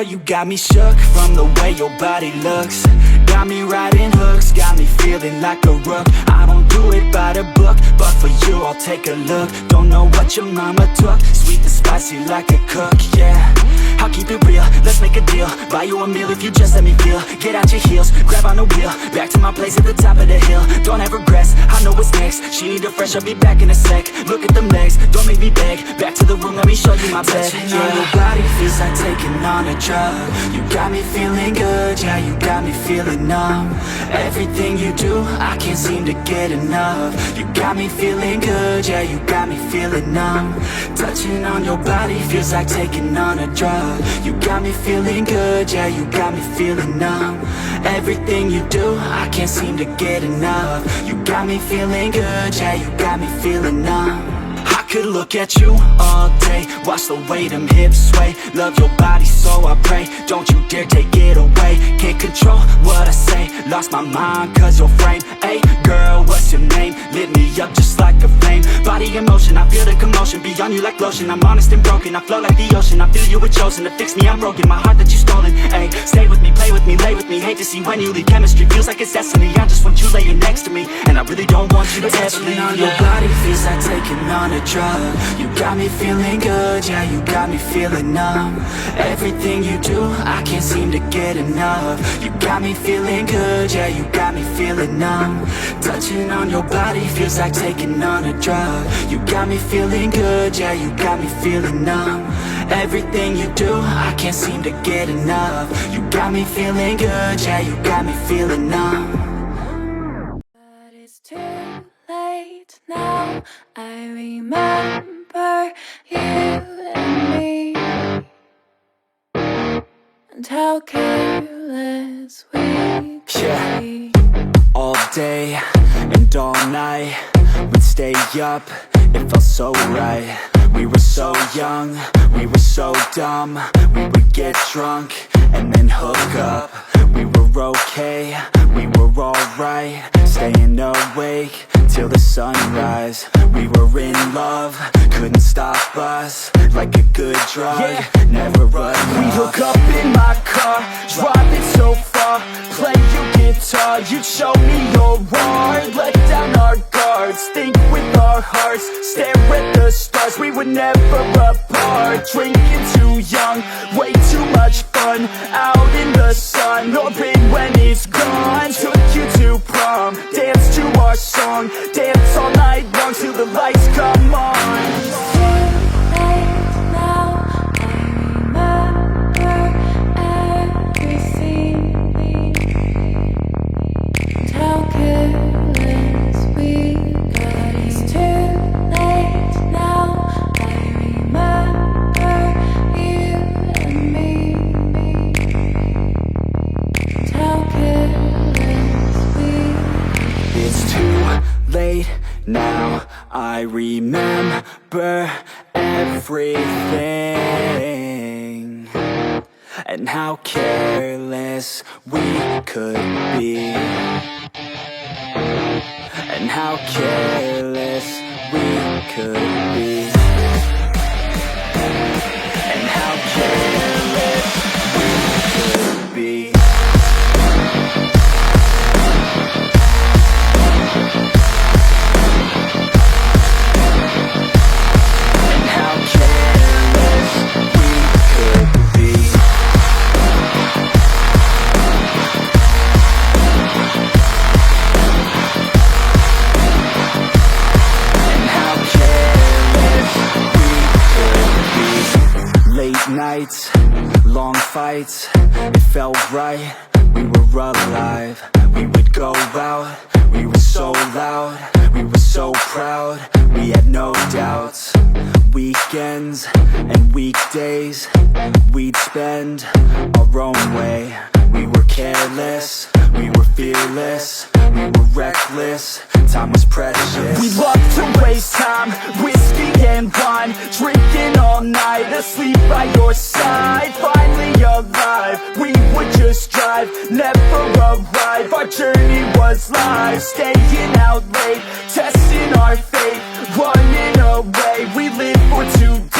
you got me shook from the way your body looks. Got me riding hooks, got me feeling like a rook. I don't do it by the book, but for you I'll take a look. Don't know what your mama took, sweet and spicy like a cook, yeah. I'll keep it real, let's make a deal. Buy you a meal if you just let me feel. Get out your heels, grab on the wheel. Back to my place at the top of the hill. Don't have regrets, I know what's next. She need to fresh, I'll be back in a sec. Look at them legs, don't make me beg. Back to the room, let me show you my bed. Touching on your body feels like taking on a drug. You got me feeling good, yeah, you got me feeling numb. Everything you do, I can't seem to get enough. You got me feeling good, yeah, you got me feeling numb. Touching on your body feels like taking on a drug. You got me feeling good, yeah, you got me feeling numb. Everything you do, I can't seem to get enough. You got me feeling good, yeah, you got me feeling numb. I could look at you all day, watch the way them hips sway. Love your body so I pray, don't you dare take it away. Can't control what I say, lost my mind cause your frame. Hey girl, what's your name? Lit me up just like a flame. Body in motion, I feel the commotion. Beyond you like lotion, I'm honest and broken. I flow like the ocean, I feel you were chosen to fix me, I'm broken. My heart that you stolen, hey. Stay with me, play with me, lay with me. Hate to see when you leave, chemistry feels like it's destiny. I just want you laying next to me, and I really don't want you to ever leave. On your body feels like taking on a drug. You got me feeling good, yeah, you got me feeling numb. Everything you do, I can't seem to get enough. You got me feeling good, yeah, you got me feeling numb. Touching on your body feels like taking on a drug. You got me feeling good, yeah, you got me feeling numb. Everything you do, I can't seem to get enough. You got me feeling good, yeah, you got me feeling numb. But it's too late now, I remember you and me, and how careless we could be. All day and all night, we'd stay up, it felt so right. We were so young, we were so dumb. We would get drunk and then hook up. We were okay, we were alright. Staying awake till the sunrise. We were in love, couldn't stop us. Like a good drug, never run off. We hook up in my car, drive it so far. Play your guitar, you'd show me your art. Let down our guards, think with our hearts. Stare at the stars, we were never apart. Drinking too young, way too much fun. Out in the sun, orbit when it's gone. Took you to prom, dance to our song. Dance all night long till the lights come on. Now I remember everything, and how careless we could be, and how careless we could be, and how careless we could be. Nights, long fights, it felt right, we were alive. We would go out, we were so loud, we were so proud, we had no doubts. Weekends and weekdays, we'd spend our own way. We were careless, we were fearless, we were reckless, time was precious. We loved to waste time, whiskey and wine, drinking all night, asleep by your side. Finally alive, we would just drive, never arrive. Our journey was live, staying out late, testing our fate, running away. We live for today.